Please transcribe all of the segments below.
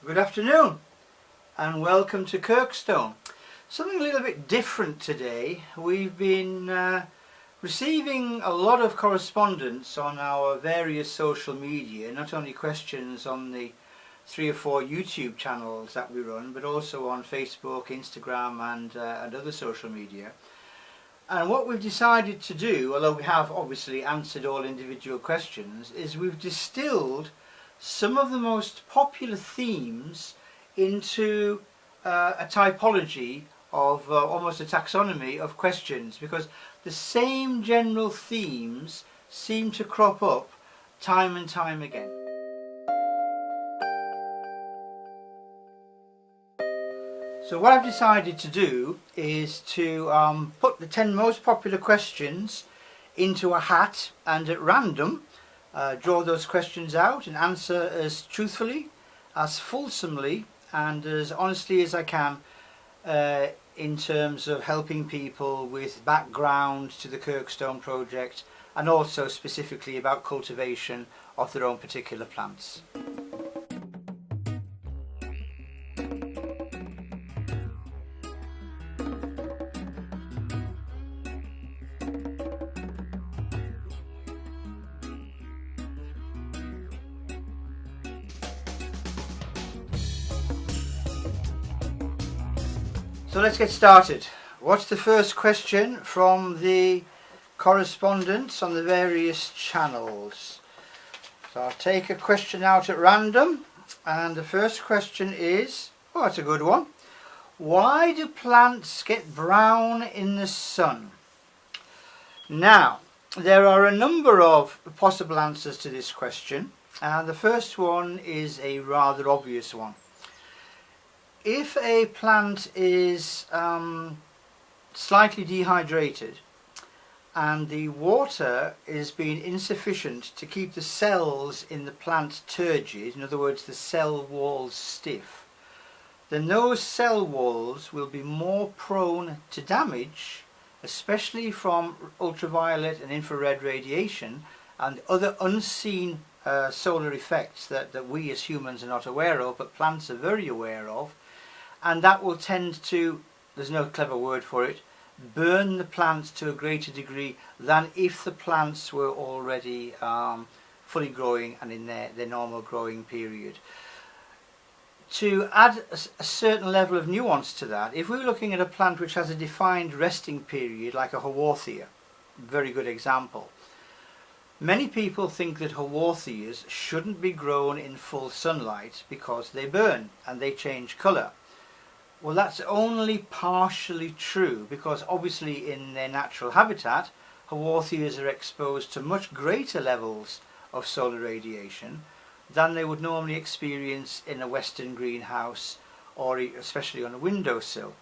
Good afternoon and welcome to Kirkstone. Something a little bit different today. We've been receiving a lot of correspondence on our various social media, not only questions on the 3 or 4 YouTube channels that we run, but also on Facebook, Instagram and other social media. And what we've decided to do, although we have obviously answered all individual questions, is we've distilled some of the most popular themes into a typology of almost a taxonomy of questions, because the same general themes seem to crop up time and time again. So what I've decided to do is to put the 10 most popular questions into a hat and at random draw those questions out and answer as truthfully, as fulsomely and as honestly as I can in terms of helping people with background to the Kirkstone project and also specifically about cultivation of their own particular plants. So let's get started. What's the first question from the correspondence on the various channels? So I'll take a question out at random, and the first question is, oh, that's a good one. Why do plants get brown in the sun? Now, there are a number of possible answers to this question, and the first one is a rather obvious one. If a plant is slightly dehydrated and the water is being insufficient to keep the cells in the plant turgid, in other words the cell walls stiff, then those cell walls will be more prone to damage, especially from ultraviolet and infrared radiation and other unseen solar effects that we as humans are not aware of, but plants are very aware of. And that will tend to, there's no clever word for it, burn the plants to a greater degree than if the plants were already fully growing and in their normal growing period. To add a certain level of nuance to that, if we're looking at a plant which has a defined resting period, like a Haworthia, very good example, many people think that Haworthias shouldn't be grown in full sunlight because they burn and they change colour. Well, that's only partially true, because obviously in their natural habitat Haworthias are exposed to much greater levels of solar radiation than they would normally experience in a western greenhouse or especially on a windowsill.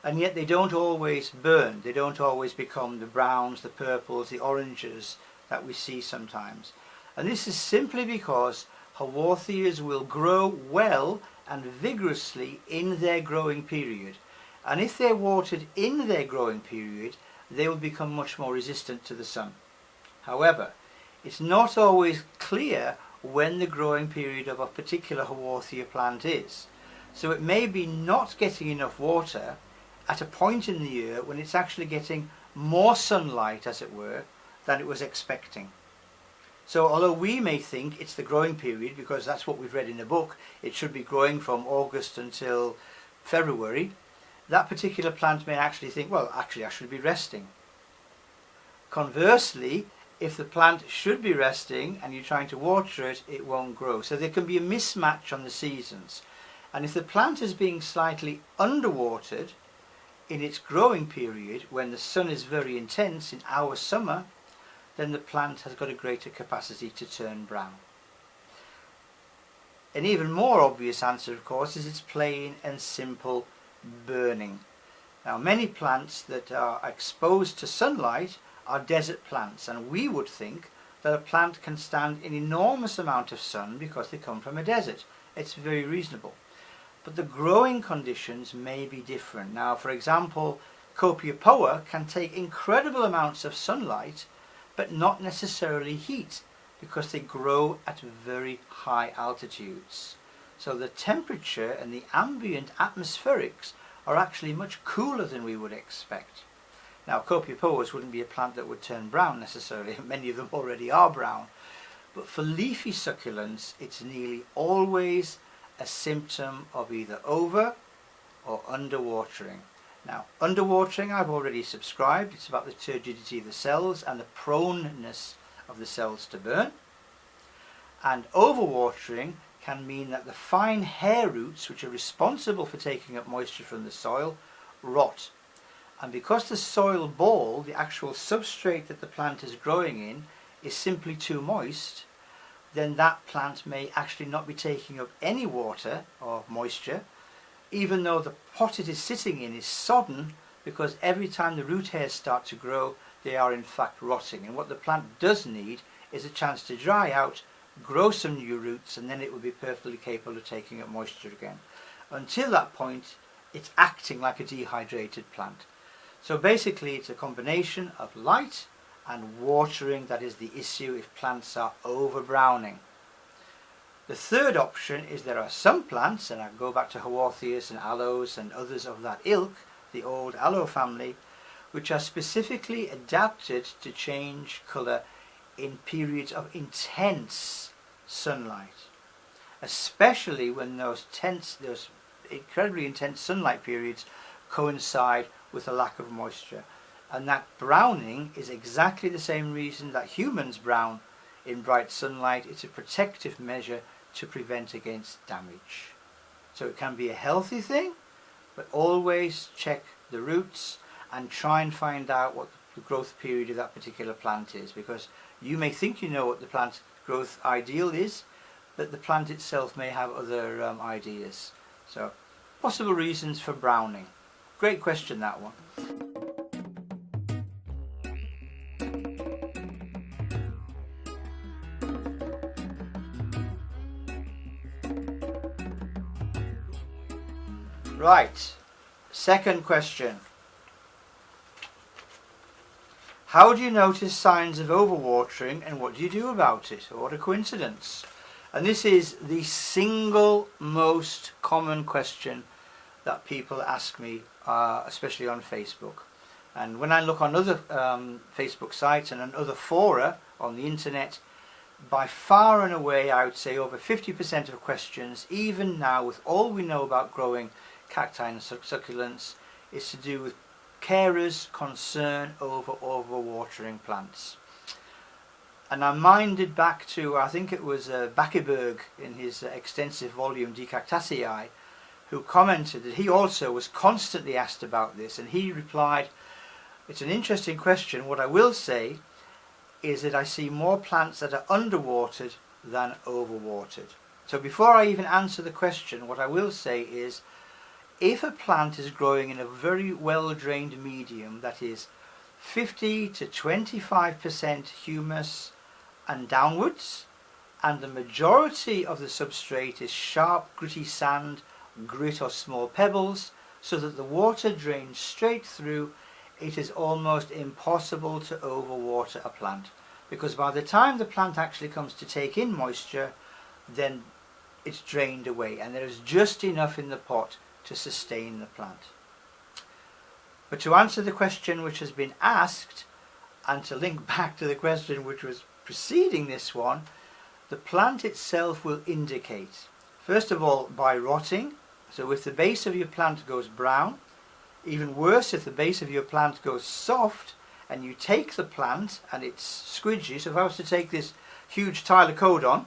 And yet they don't always burn, they don't always become the browns, the purples, the oranges that we see sometimes. And this is simply because Haworthias will grow well and vigorously in their growing period, and if they're watered in their growing period they will become much more resistant to the sun. However, it's not always clear when the growing period of a particular Haworthia plant is, so it may be not getting enough water at a point in the year when it's actually getting more sunlight, as it were, than it was expecting. So although we may think it's the growing period, because that's what we've read in the book, it should be growing from August until February, that particular plant may actually think, well, actually I should be resting. Conversely, if the plant should be resting and you're trying to water it, it won't grow. So there can be a mismatch on the seasons. And if the plant is being slightly underwatered in its growing period, when the sun is very intense in our summer, then the plant has got a greater capacity to turn brown. An even more obvious answer, of course, is its plain and simple burning. Now, many plants that are exposed to sunlight are desert plants, and we would think that a plant can stand an enormous amount of sun because they come from a desert. It's very reasonable. But the growing conditions may be different. Now, for example, Copiapoa can take incredible amounts of sunlight but not necessarily heat, because they grow at very high altitudes. So the temperature and the ambient atmospherics are actually much cooler than we would expect. Now, Copiapoas wouldn't be a plant that would turn brown necessarily. Many of them already are brown. But for leafy succulents, it's nearly always a symptom of either over or underwatering. Now, underwatering I've already subscribed. It's about the turgidity of the cells and the proneness of the cells to burn. And overwatering can mean that the fine hair roots, which are responsible for taking up moisture from the soil, rot. And because the soil ball, the actual substrate that the plant is growing in, is simply too moist, then that plant may actually not be taking up any water or moisture, even though the pot it is sitting in is sodden, because every time the root hairs start to grow, they are in fact rotting. And what the plant does need is a chance to dry out, grow some new roots, and then it will be perfectly capable of taking up moisture again. Until that point, it's acting like a dehydrated plant. So basically it's a combination of light and watering that is the issue if plants are over browning. The third option is there are some plants, and I go back to Haworthias and aloes and others of that ilk, the old aloe family, which are specifically adapted to change colour in periods of intense sunlight, especially when those incredibly intense sunlight periods coincide with a lack of moisture. And that browning is exactly the same reason that humans brown in bright sunlight. It's a protective measure to prevent against damage. So it can be a healthy thing, but always check the roots and try and find out what the growth period of that particular plant is, because you may think you know what the plant growth ideal is, but the plant itself may have other ideas. So possible reasons for browning. Great question, that one. Right, second question. How do you notice signs of overwatering and what do you do about it? What a coincidence. And this is the single most common question that people ask me, especially on Facebook. And when I look on other Facebook sites and on other fora on the internet, by far and away I would say over 50% of questions, even now with all we know about growing cacti and succulents, is to do with carers' concern over overwatering plants. And I'm minded back to, I think it was Backeberg in his extensive volume De Cactaceae, who commented that he also was constantly asked about this, and he replied, it's an interesting question. What I will say is that I see more plants that are underwatered than overwatered. So before I even answer the question, what I will say is, if a plant is growing in a very well drained medium that is 50 to 25% humus and downwards, and the majority of the substrate is sharp gritty sand, grit or small pebbles, so that the water drains straight through, it is almost impossible to overwater a plant, because by the time the plant actually comes to take in moisture, then it's drained away and there is just enough in the pot to sustain the plant. But to answer the question which has been asked, and to link back to the question which was preceding this one, the plant itself will indicate, first of all, by rotting. So if the base of your plant goes brown, even worse if the base of your plant goes soft and you take the plant and it's squidgy. So if I was to take this huge Tylochodon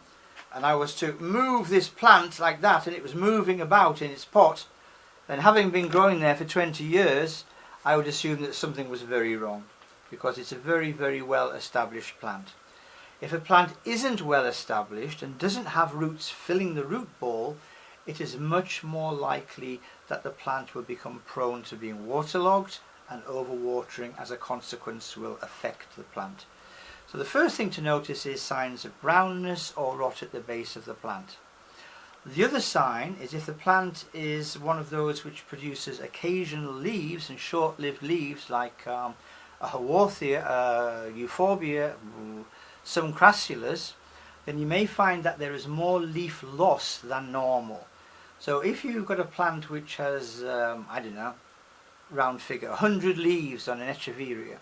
and I was to move this plant like that and it was moving about in its pot, then having been growing there for 20 years, I would assume that something was very wrong, because it's a very, very well established plant. If a plant isn't well established and doesn't have roots filling the root ball, it is much more likely that the plant will become prone to being waterlogged, and overwatering as a consequence will affect the plant. So the first thing to notice is signs of brownness or rot at the base of the plant. The other sign is if the plant is one of those which produces occasional leaves and short-lived leaves, like a Haworthia, Euphorbia, some crassulas, then you may find that there is more leaf loss than normal. So if you've got a plant which has, I don't know, round figure, 100 leaves on an Echeveria,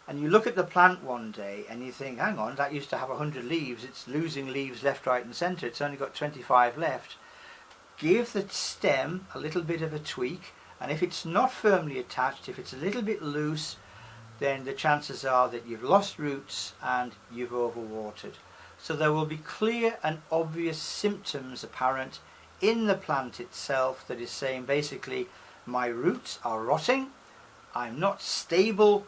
and you look at the plant one day and you think, hang on, that used to have 100 leaves, it's losing leaves left, right and centre, it's only got 25 left. Give the stem a little bit of a tweak, and if it's not firmly attached, if it's a little bit loose, then the chances are that you've lost roots and you've overwatered. So there will be clear and obvious symptoms apparent in the plant itself that is saying basically, my roots are rotting, I'm not stable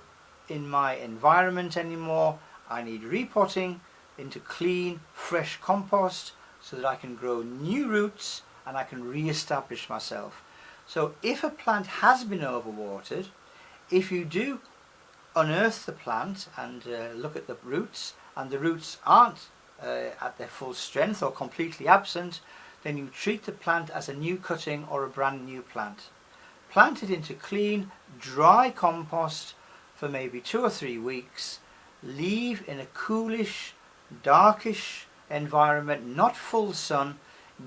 in my environment anymore, I need repotting into clean, fresh compost so that I can grow new roots and I can re-establish myself. So if a plant has been overwatered, if you do unearth the plant and look at the roots, and the roots aren't at their full strength or completely absent, then you treat the plant as a new cutting or a brand new plant. Plant it into clean, dry compost for maybe 2 or 3 weeks. Leave in a coolish, darkish environment, not full sun.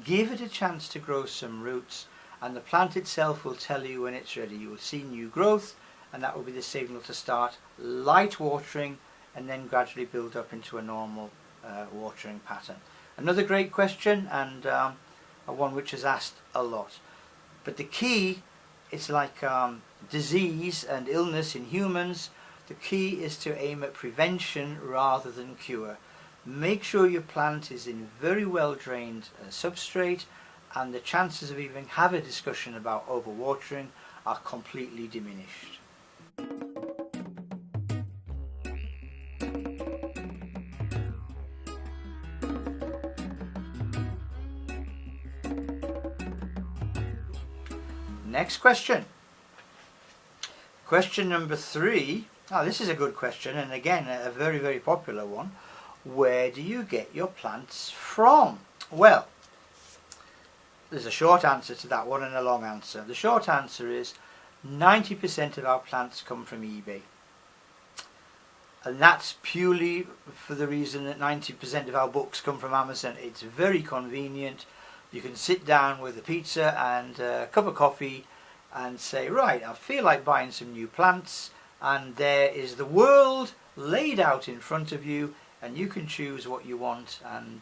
Give it a chance to grow some roots, and the plant itself will tell you when it's ready. You will see new growth, and that will be the signal to start light watering and then gradually build up into a normal watering pattern. Another great question, and one which is asked a lot. But the key, it's like disease and illness in humans, the key is to aim at prevention rather than cure. Make sure your plant is in very well drained substrate, and the chances of even have a discussion about overwatering are completely diminished. Next question. Question number 3. Now this is a good question, and again a very, very popular one. Where do you get your plants from? Well, there's a short answer to that one and a long answer. The short answer is 90% of our plants come from eBay. And that's purely for the reason that 90% of our books come from Amazon. It's very convenient. You can sit down with a pizza and a cup of coffee and say, right, I feel like buying some new plants, and there is the world laid out in front of you, and you can choose what you want and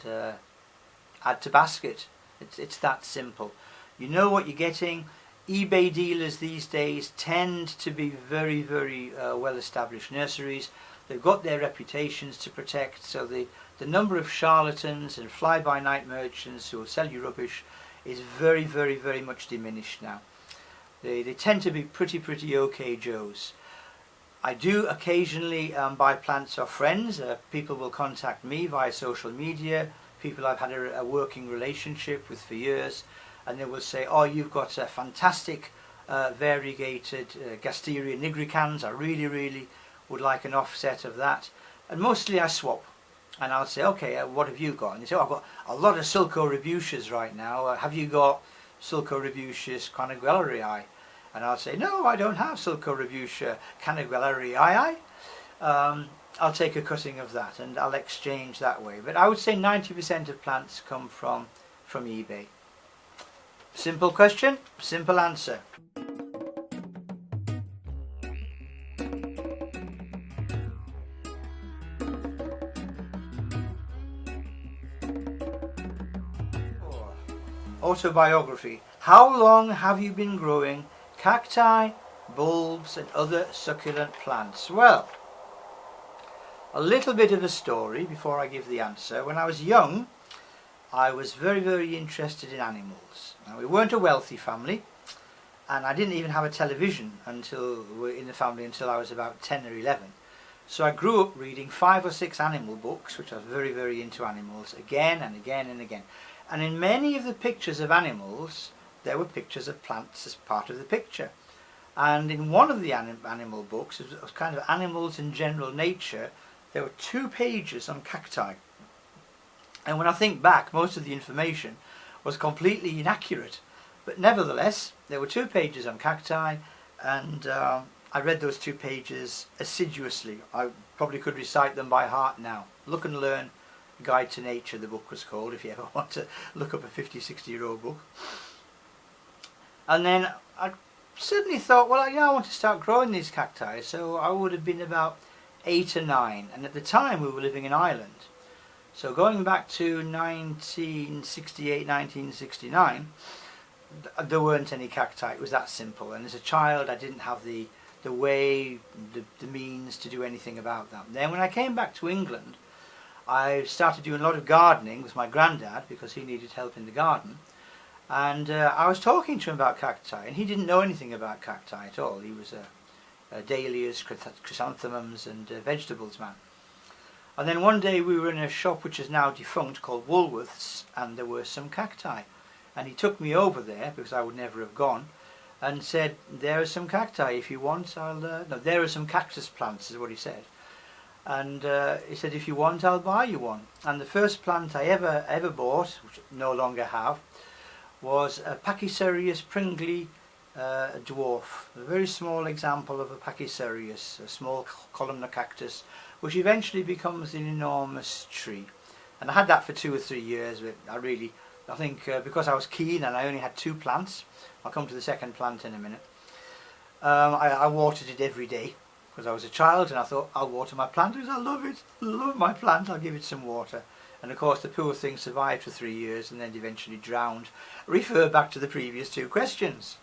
add to basket. It's that simple. You know what you're getting. eBay dealers these days tend to be very, very well established nurseries. They've got their reputations to protect, so the number of charlatans and fly-by-night merchants who will sell you rubbish is very, very, very much diminished now. They tend to be pretty okay Joes. I do occasionally buy plants off friends. People will contact me via social media, people I've had a working relationship with for years, and they will say, oh, you've got a fantastic variegated Gasteria nigricans, I really would like an offset of that. And mostly I swap, and I'll say, okay, what have you got? And they say, oh, I've got a lot of Sulco Rebusias right now, have you got Sulco Rebusias Canaguellerii? And I'll say, no, I don't have Sulco Rebusia Canaguellerii. I'll take a cutting of that and I'll exchange that way. But I would say 90% of plants come from eBay. Simple question, simple answer. Autobiography. How long have you been growing cacti, bulbs and other succulent plants? Well, a little bit of a story before I give the answer. When I was young, I was very interested in animals. Now, we weren't a wealthy family, and I didn't even have a television in the family until I was about 10 or 11. So I grew up reading 5 or 6 animal books, which I was very into animals, again and again and again. And in many of the pictures of animals, there were pictures of plants as part of the picture. And in one of the animal books, it was kind of animals in general nature, there were 2 pages on cacti. And when I think back, most of the information was completely inaccurate. But nevertheless, there were 2 pages on cacti, and I read those 2 pages assiduously. I probably could recite them by heart now. Look and learn Guide to Nature, the book was called, if you ever want to look up a 50, 60-year-old book. And then I suddenly thought, well, I want to start growing these cacti. So I would have been about 8 or 9, and at the time we were living in Ireland. So going back to 1968, 1969, there weren't any cacti. It was that simple. And as a child, I didn't have the means to do anything about that. Then when I came back to England, I started doing a lot of gardening with my granddad because he needed help in the garden. And I was talking to him about cacti, and he didn't know anything about cacti at all. He was a dahlias, chrysanthemums and vegetables man. And then one day we were in a shop which is now defunct called Woolworths, and there were some cacti. And he took me over there, because I would never have gone, and said, there are some cacti, if you want, no, there are some cactus plants, is what he said. And he said, if you want, I'll buy you one. And the first plant I ever bought, which I no longer have, was a Pachycereus pringli dwarf, a very small example of a Pachycereus, a small columnar cactus, which eventually becomes an enormous tree. And I had that for 2 or 3 years, but I think because I was keen and I only had 2 plants, I'll come to the second plant in a minute, I watered it every day because I was a child, and I thought, I'll water my plant because I love it, I love my plant, I'll give it some water. And of course the poor thing survived for 3 years and then eventually drowned. Refer back to the previous 2 questions.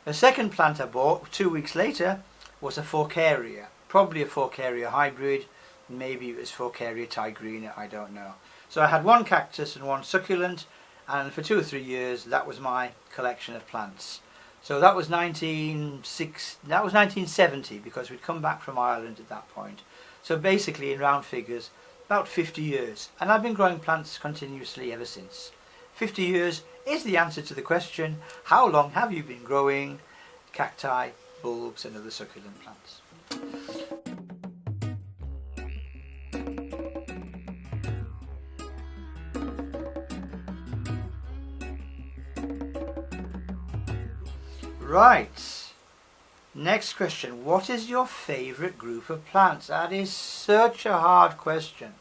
The second plant I bought 2 weeks later was a Forcaria, probably a Forcaria hybrid, maybe it was Forcaria tigrina, I don't know. So I had 1 cactus and 1 succulent, and for 2 or 3 years that was my collection of plants. So that was 1970, because we'd come back from Ireland at that point. So basically, in round figures, about 50 years. And I've been growing plants continuously ever since. 50 years is the answer to the question, how long have you been growing cacti, bulbs and other succulent plants? Right, next question. What is your favourite group of plants? That is such a hard question.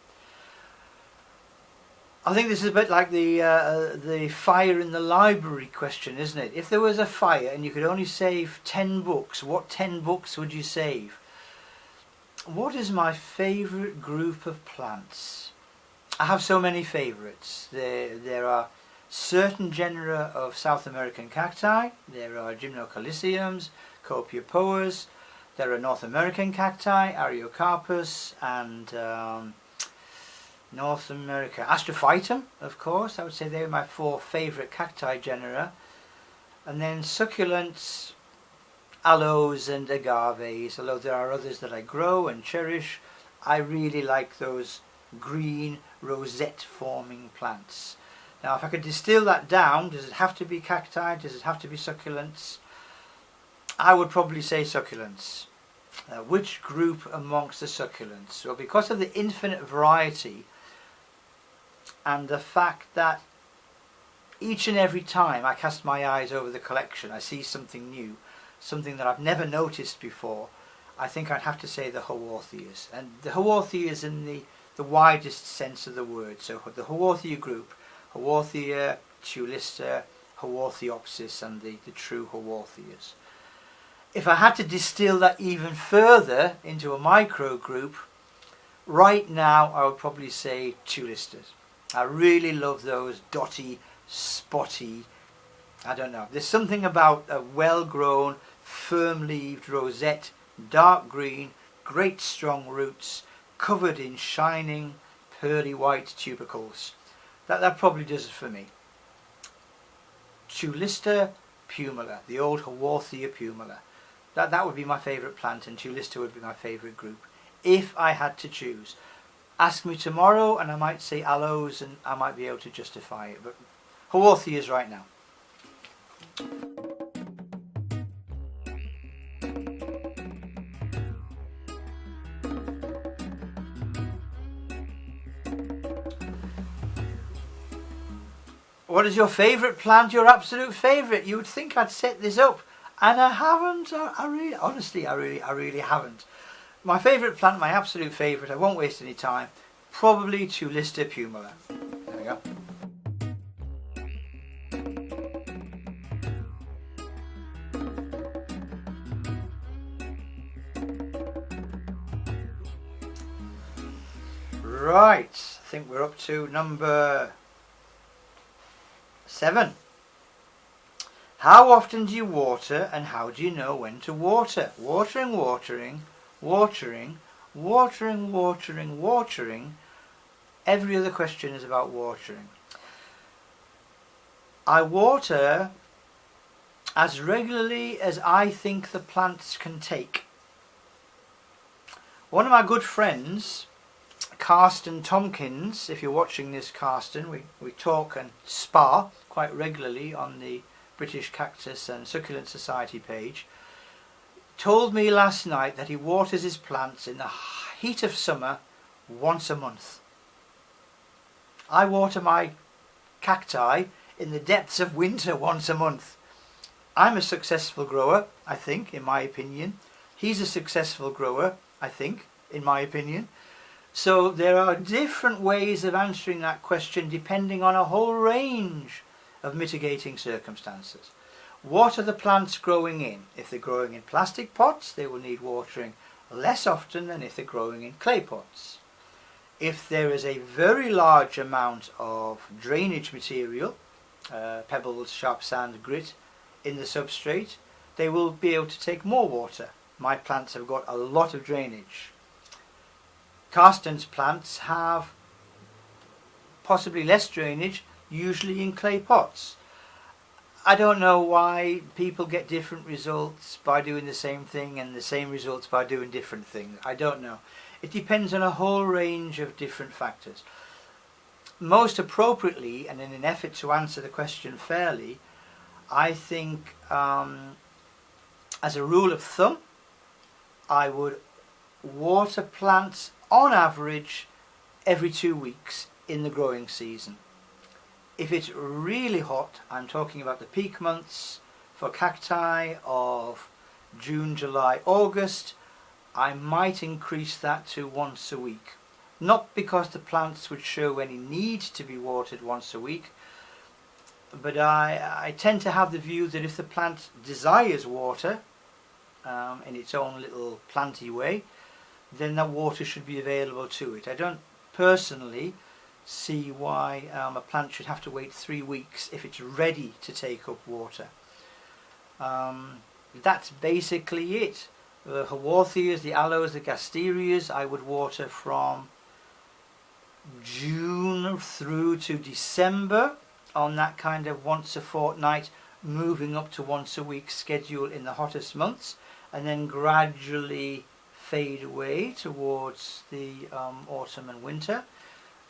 I think this is a bit like the fire in the library question, isn't it? If there was a fire and you could only save 10 books, what 10 books would you save? What is my favourite group of plants? I have so many favourites. There are certain genera of South American cacti. There are Gymnocalyciums, Copiapoas. There are North American cacti, Ariocarpus, and North America, Astrophytum, of course. I would say they're my 4 favourite cacti genera. And then succulents, aloes and agaves, although there are others that I grow and cherish. I really like those green rosette forming plants. Now if I could distill that down, does it have to be cacti, does it have to be succulents? I would probably say succulents. Which group amongst the succulents? Well, because of the infinite variety and the fact that each and every time I cast my eyes over the collection I see something new, something that I've never noticed before, I think I'd have to say the Haworthias. And the Haworthias in the widest sense of the word. So the Haworthia group, Haworthia, Tulista, Haworthiopsis and the true Haworthias. If I had to distill that even further into a micro group, right now I would probably say Tulistas. I really love those dotty, spotty, I don't know. There's something about a well-grown, firm-leaved rosette, dark green, great strong roots, covered in shining, pearly white tubercles. That probably does it for me. Tulista pumila, the old Haworthia pumila. That would be my favourite plant, and Tulista would be my favourite group, if I had to choose. Ask me tomorrow and I might say aloes and I might be able to justify it, but Haworthias right now. What is your favourite plant, your absolute favourite? You would think I'd set this up, and I haven't. I really haven't. My favourite plant, my absolute favourite, I won't waste any time, probably Tulister pumila. There we go. Right, I think we're up to number 7. How often do you water and how do you know when to water? Watering, watering, watering, watering, watering, watering. Every other question is about watering. I water as regularly as I think the plants can take. One of my good friends, Karsten Tompkins, if you're watching this, Karsten, we talk and spar quite regularly on the British Cactus and Succulent Society page, told me last night that he waters his plants in the heat of summer once a month. I water my cacti in the depths of winter once a month. I'm a successful grower, I think, in my opinion. He's a successful grower, I think, in my opinion. So there are different ways of answering that question depending on a whole range of mitigating circumstances. What are the plants growing in? If they're growing in plastic pots, they will need watering less often than if they're growing in clay pots. If there is a very large amount of drainage material, pebbles, sharp sand, grit, in the substrate, they will be able to take more water. My plants have got a lot of drainage. Karsten's plants have possibly less drainage, usually in clay pots. I don't know why people get different results by doing the same thing and the same results by doing different things. I don't know. It depends on a whole range of different factors. Most appropriately, and in an effort to answer the question fairly, I think as a rule of thumb, I would water plants on average every 2 weeks in the growing season. If it's really hot, I'm talking about the peak months for cacti of June, July, August, I might increase that to once a week. Not because the plants would show any need to be watered once a week, but I tend to have the view that if the plant desires water in its own little planty way, then that water should be available to it. I don't personally see why a plant should have to wait 3 weeks if it's ready to take up water. That's basically it. The Haworthias, the aloes, the gasterias, I would water from June through to December on that kind of once a fortnight, moving up to once a week schedule in the hottest months, and then gradually fade away towards the autumn and winter.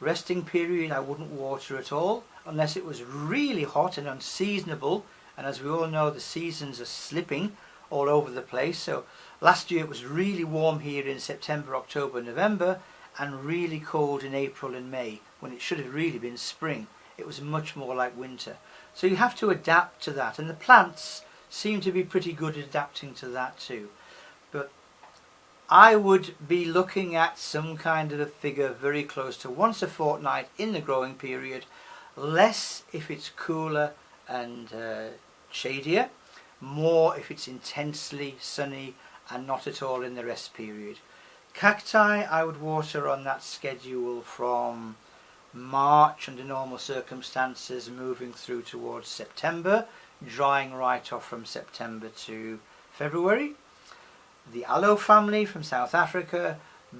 Resting period I wouldn't water at all unless it was really hot and unseasonable, and as we all know the seasons are slipping all over the place. So last year it was really warm here in September, October, November, and really cold in April and May when it should have really been spring. It was much more like winter. So you have to adapt to that, and the plants seem to be pretty good at adapting to that too. But I would be looking at some kind of a figure very close to once a fortnight in the growing period, less if it's cooler and shadier, more if it's intensely sunny and not at all in the rest period. Cacti I would water on that schedule from March under normal circumstances, moving through towards September, drying right off from September to February. The aloe family from South Africa,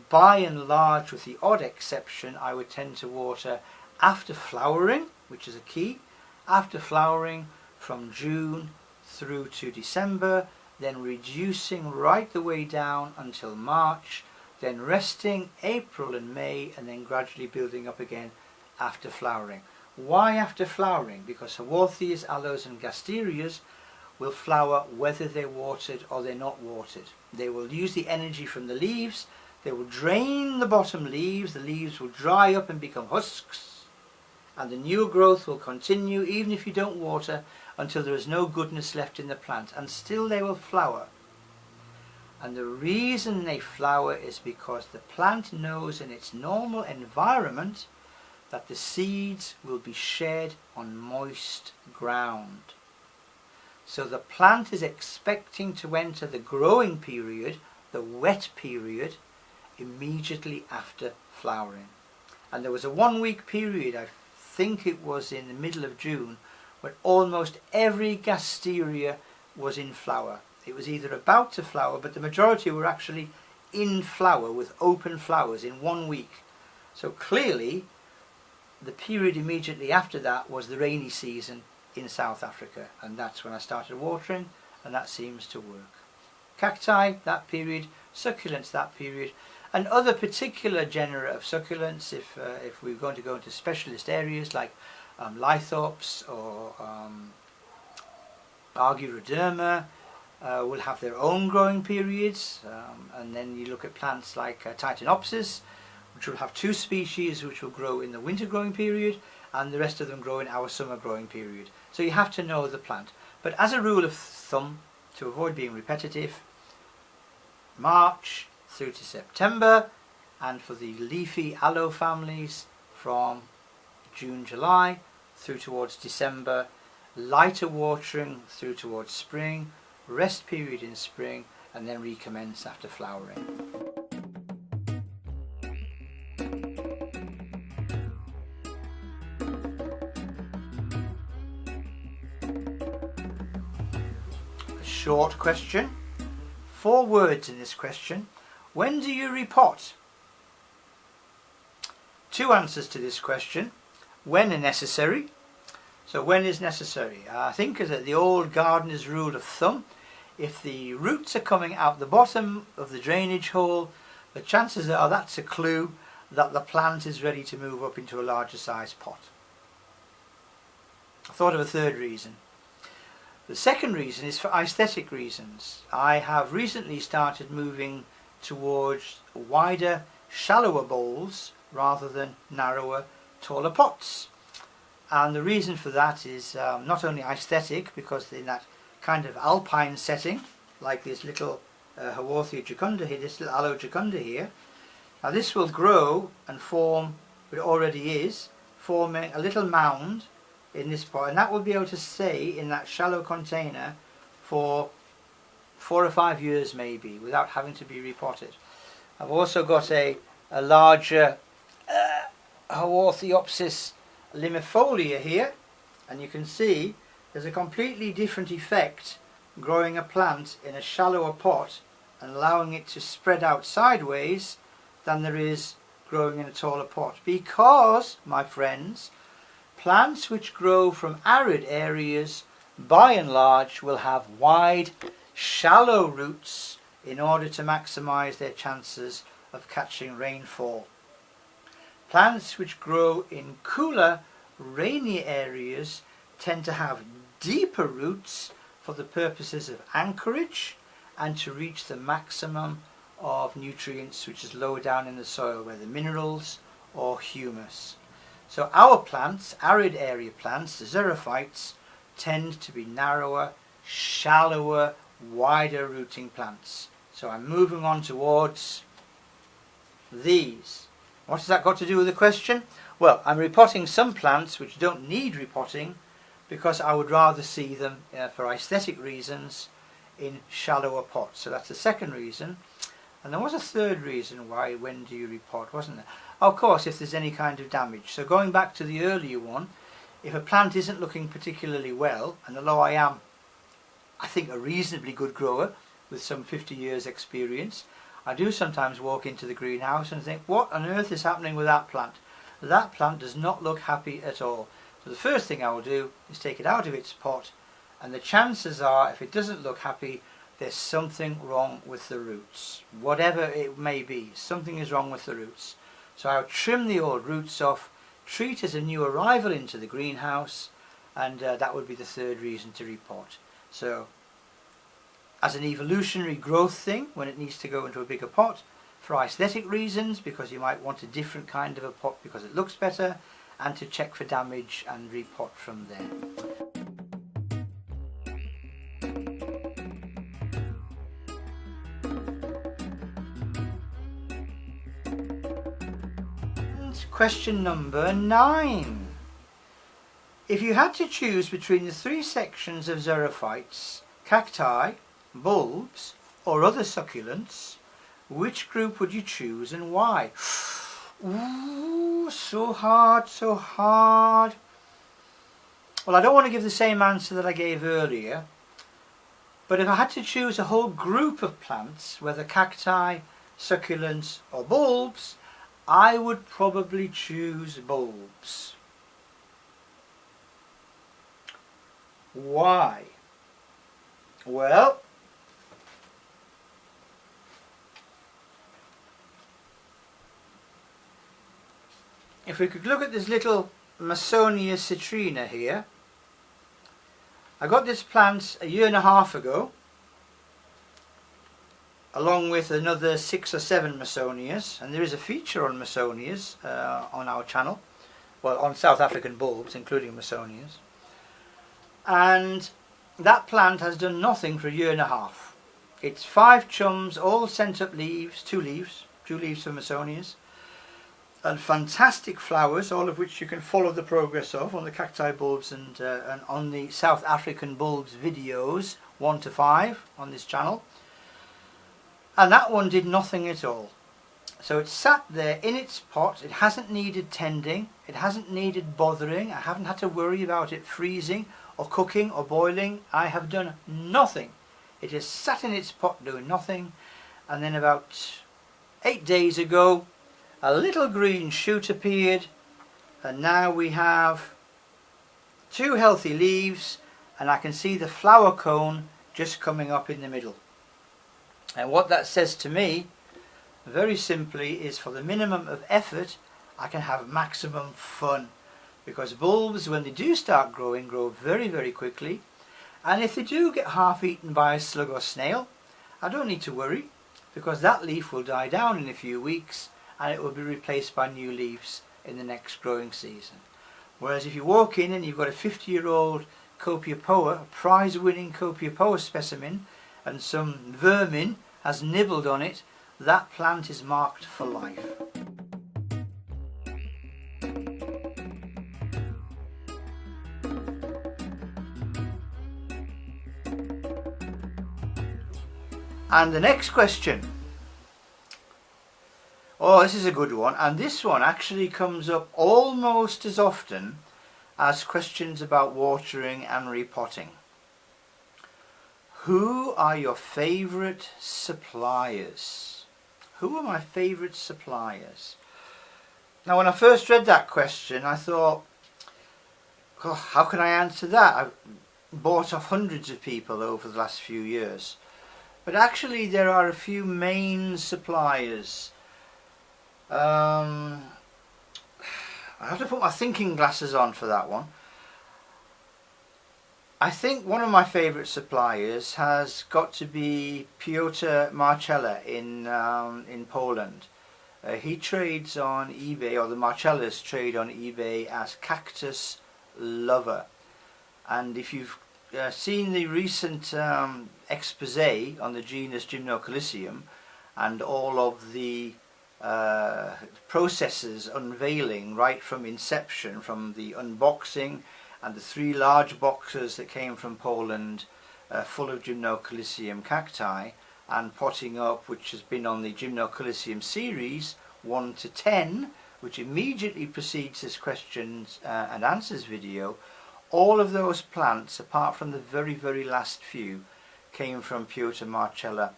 by and large with the odd exception, I would tend to water after flowering, which is a key, after flowering from June through to December, then reducing right the way down until March, then resting April and May, and then gradually building up again after flowering. Why after flowering? Because Haworthias, aloes and gasterias will flower whether they're watered or they're not watered. They will use the energy from the leaves, they will drain the bottom leaves, the leaves will dry up and become husks, and the new growth will continue even if you don't water until there is no goodness left in the plant, and still they will flower. And the reason they flower is because the plant knows in its normal environment that the seeds will be shed on moist ground. So the plant is expecting to enter the growing period, the wet period, immediately after flowering. And there was a 1 week period, I think it was in the middle of June, when almost every Gasteria was in flower. It was either about to flower, but the majority were actually in flower with open flowers in 1 week. So clearly the period immediately after that was the rainy season in South Africa, and that's when I started watering, and that seems to work. Cacti, that period; succulents, that period; and other particular genera of succulents, if we're going to go into specialist areas like Lithops or Argyroderma, will have their own growing periods, and then you look at plants like Titanopsis, which will have 2 species which will grow in the winter growing period, and the rest of them grow in our summer growing period. So you have to know the plant. But as a rule of thumb, to avoid being repetitive, March through to September, and for the leafy aloe families from June, July through towards December, lighter watering through towards spring, rest period in spring, and then recommence after flowering. Short question. 4 words in this question. When do you repot? 2 answers to this question. When are necessary. So when is necessary? I think as the old gardener's rule of thumb, if the roots are coming out the bottom of the drainage hole, the chances are that's a clue that the plant is ready to move up into a larger size pot. I thought of a 3rd reason. The 2nd reason is for aesthetic reasons. I have recently started moving towards wider, shallower bowls rather than narrower, taller pots. And the reason for that is not only aesthetic, because in that kind of alpine setting, like this little Haworthia jucunda here, this little aloe jucunda here, now this will grow and form, but it already is, forming a little mound in this pot, and that will be able to stay in that shallow container for 4 or 5 years maybe, without having to be repotted. I've also got a larger Haworthiopsis limifolia here, and you can see there's a completely different effect growing a plant in a shallower pot and allowing it to spread out sideways than there is growing in a taller pot, because, my friends, plants which grow from arid areas by and large will have wide, shallow roots in order to maximize their chances of catching rainfall. Plants which grow in cooler, rainy areas tend to have deeper roots for the purposes of anchorage and to reach the maximum of nutrients which is lower down in the soil, whether minerals or humus. So our plants, arid area plants, the xerophytes, tend to be narrower, shallower, wider rooting plants. So I'm moving on towards these. What has that got to do with the question? Well, I'm repotting some plants which don't need repotting because I would rather see them, for aesthetic reasons, in shallower pots. So that's the 2nd reason. And there was a 3rd reason why, when do you repot, wasn't there? Of course, if there's any kind of damage. So going back to the earlier one, if a plant isn't looking particularly well, and although I am, I think, a reasonably good grower with some 50 years experience, I do sometimes walk into the greenhouse and think, what on earth is happening with that plant? That plant does not look happy at all. So the first thing I will do is take it out of its pot, and the chances are, if it doesn't look happy, there's something wrong with the roots. Whatever it may be, something is wrong with the roots. So I'll trim the old roots off, treat as a new arrival into the greenhouse, and that would be the 3rd reason to repot. So as an evolutionary growth thing, when it needs to go into a bigger pot, for aesthetic reasons, because you might want a different kind of a pot because it looks better, and to check for damage and repot from there. Question number 9. If you had to choose between the 3 sections of xerophytes, cacti, bulbs or other succulents, which group would you choose and why? Ooh, so hard, so hard. Well, I don't want to give the same answer that I gave earlier, but if I had to choose a whole group of plants, whether cacti, succulents or bulbs, I would probably choose bulbs. Why? Well, if we could look at this little Masonia citrina here, I got this plant a year and a half ago, along with another 6 or 7 Masonias, and there is a feature on Masonias on our channel, well, on South African bulbs, including Masonias. And that plant has done nothing for a year and a half. It's 5 chums, all sent up leaves, 2 leaves for Masonias, and fantastic flowers, all of which you can follow the progress of on the cacti bulbs and on the South African bulbs videos 1 to 5 on this channel. And that one did nothing at all. So it sat there in its pot. It hasn't needed tending, it hasn't needed bothering. I haven't had to worry about it freezing or cooking or boiling. I have done nothing. It just sat in its pot doing nothing, and then about 8 days ago a little green shoot appeared, and now we have 2 healthy leaves, and I can see the flower cone just coming up in the middle. And what that says to me, very simply, is for the minimum of effort I can have maximum fun. Because bulbs, when they do start growing, grow very, very quickly. And if they do get half eaten by a slug or snail, I don't need to worry, because that leaf will die down in a few weeks and it will be replaced by new leaves in the next growing season. Whereas if you walk in and you've got a 50-year-old Copiapoa, a prize-winning Copiapoa specimen, and some vermin has nibbled on it, that plant is marked for life. And the next question. Oh, this is a good one, and this one actually comes up almost as often as questions about watering and repotting. Who are your favourite suppliers? Who are my favourite suppliers? Now, when I first read that question, I thought, oh, how can I answer that? I've bought off hundreds of people over the last few years. But actually there are a few main suppliers. I have to put my thinking glasses on for that one. I think one of my favourite suppliers has got to be Piotr Marchella in Poland. He trades on eBay, or the Marcellas trade on eBay as Cactus Lover. And if you've seen the recent expose on the genus Gymnocalycium and all of the processes unveiling right from inception, from the unboxing and the 3 large boxes that came from Poland full of Gymnocalycium cacti, and potting up, which has been on the Gymnocalycium series 1 to 10, which immediately precedes this questions and answers video. All of those plants, apart from the very, very last few, came from Piotr Marchella,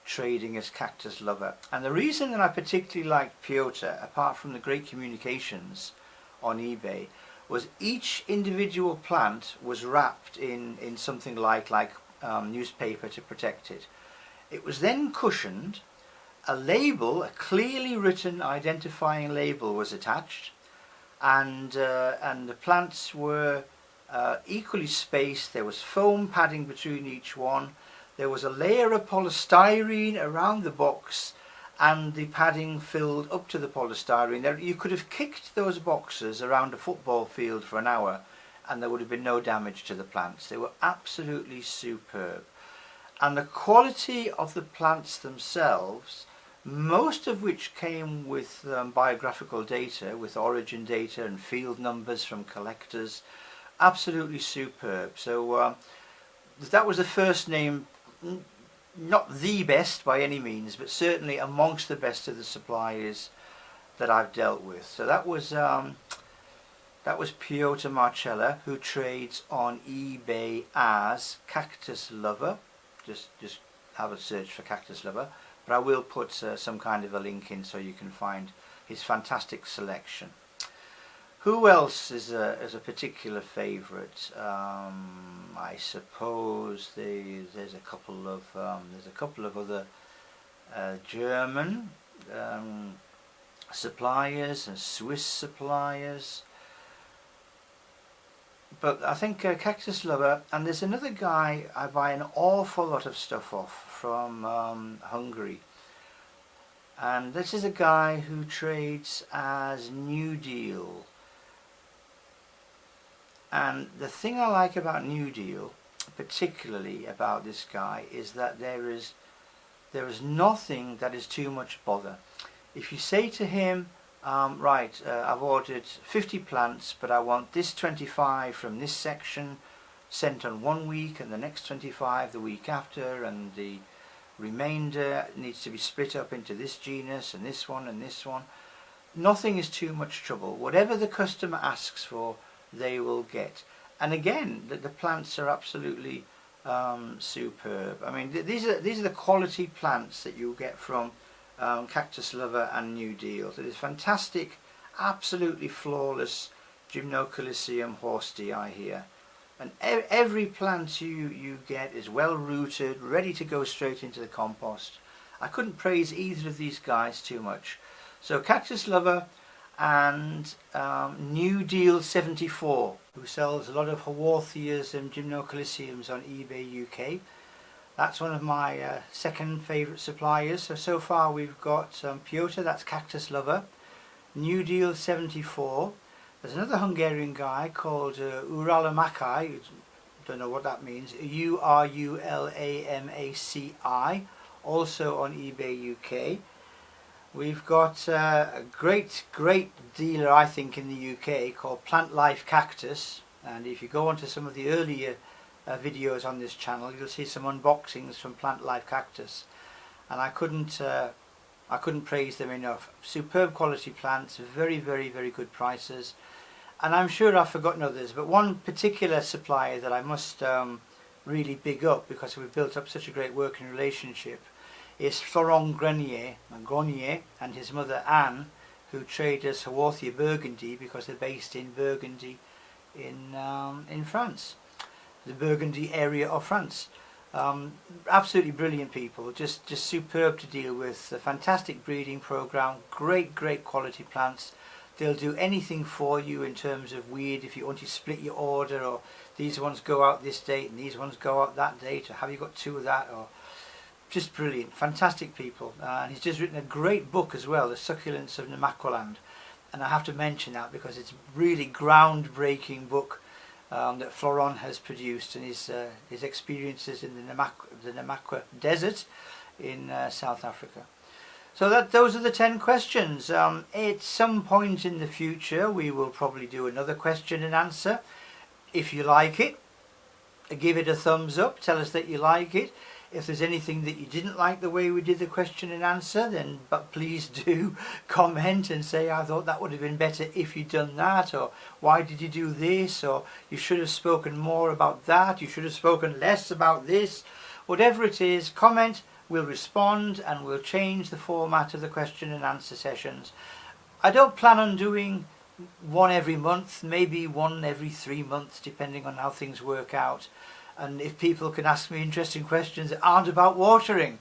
trading as Cactus Lover. And the reason that I particularly liked Piotr, apart from the great communications on eBay, was each individual plant was wrapped in something like newspaper to protect it. It was then cushioned, a label, a clearly written identifying label was attached, and the plants were equally spaced. There was foam padding between each one. There was a layer of polystyrene around the box, and the padding filled up to the polystyrene. There, you could have kicked those boxes around a football field for an hour and there would have been no damage to the plants. They were absolutely superb. And the quality of the plants themselves, most of which came with biographical data, with origin data and field numbers from collectors. Absolutely superb. So that was the first name, not the best by any means, but certainly amongst the best of the suppliers that I've dealt with. So that was Piotr Marcella, who trades on eBay as Cactus Lover. Just have a search for Cactus Lover, but I will put some kind of a link in so you can find his fantastic selection. Who else is a particular favourite? I suppose there's a couple of other German suppliers and Swiss suppliers. But I think Cactus Lover, and there's another guy I buy an awful lot of stuff off from Hungary, and this is a guy who trades as New Deal. And the thing I like about New Deal, particularly about this guy, is that there is nothing that is too much bother. If you say to him, right, I've ordered 50 plants, but I want this 25 from this section sent on 1 week, and the next 25 the week after, and the remainder needs to be split up into this genus and this one and this one. Nothing is too much trouble. Whatever the customer asks for, they will get. And again, the plants are absolutely superb. I mean, these are the quality plants that you'll get from Cactus Lover and New Deal. So it's fantastic, absolutely flawless Gymnocalycium horstii here, and every plant you get is well rooted, ready to go straight into the compost. I couldn't praise either of these guys too much. So Cactus Lover and New Deal 74, who sells a lot of Haworthias and Gymnocalyciums on eBay UK. That's one of my second favourite suppliers. So far we've got Piotr, that's Cactus Lover, New Deal 74. There's another Hungarian guy called Uralamaci, don't know what that means, Urulamaci, also on eBay UK. We've got a great dealer, I think, in the UK called Plant Life Cactus, and if you go onto some of the earlier videos on this channel, you'll see some unboxings from Plant Life Cactus, and I couldn't praise them enough. Superb quality plants, very good prices, and I'm sure I've forgotten others, but one particular supplier that I must really big up, because we've built up such a great working relationship, is Florent Grenier and his mother Anne, who trade as Haworthia Burgundy, because they're based in Burgundy in France, the Burgundy area of France. Absolutely brilliant people, just superb to deal with. A fantastic breeding program, great quality plants. They'll do anything for you in terms of weed. If you want to split your order, or these ones go out this date and these ones go out that date, or have you got two of that, or just brilliant, fantastic people. And he's just written a great book as well, The Succulents of Namaqualand, and I have to mention that because it's a really groundbreaking book that Florent has produced, and his experiences in the Namaqua Desert in South Africa. So those are the 10 questions. At some point in the future we will probably do another question and answer. If you like it, give it a thumbs up, tell us that you like it. If there's anything that you didn't like the way we did the question and answer, then please do comment and say, I thought that would have been better if you'd done that, or why did you do this, or you should have spoken more about that, you should have spoken less about this. Whatever it is, comment, we'll respond, and we'll change the format of the question and answer sessions. I don't plan on doing one every month, maybe one every 3 months, depending on how things work out. And if people can ask me interesting questions that aren't about watering,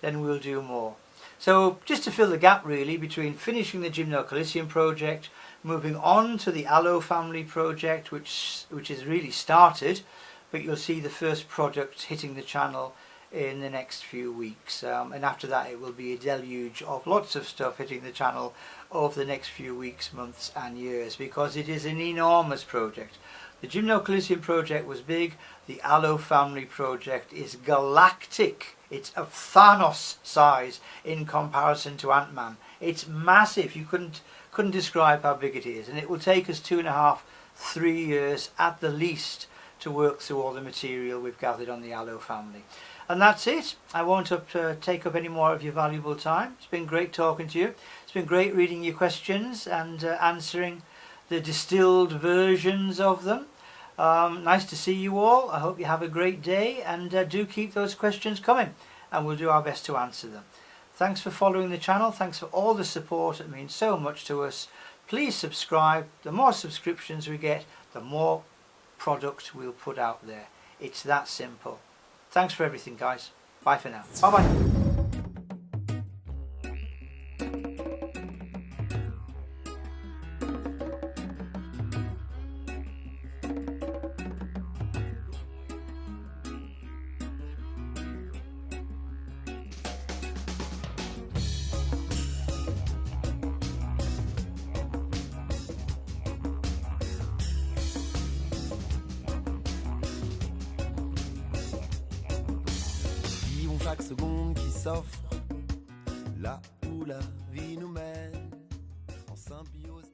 then we'll do more. So just to fill the gap really between finishing the Gymnocalycium project, moving on to the Aloe family project, which is really started, but you'll see the first product hitting the channel in the next few weeks, and after that it will be a deluge of lots of stuff hitting the channel over the next few weeks, months and years, because it is an enormous project. The Gymnocalycium project was big, the Aloe family project is galactic It's of Thanos size in comparison to Ant-Man. It's massive. You couldn't describe how big it is, and it will take us 2.5, 3 years at the least to work through all the material we've gathered on the Aloe family. And that's it. I won't take up any more of your valuable time. It's been great talking to you. It's been great reading your questions and answering the distilled versions of them. Nice to see you all. I hope you have a great day, and do keep those questions coming, and we'll do our best to answer them. Thanks for following the channel. Thanks for all the support. It means so much to us. Please subscribe. The more subscriptions we get, the more product we'll put out there. It's that simple. Thanks for everything, guys. Bye for now. Bye-bye. Chaque seconde qui s'offre, là où la vie nous mène, en symbiose.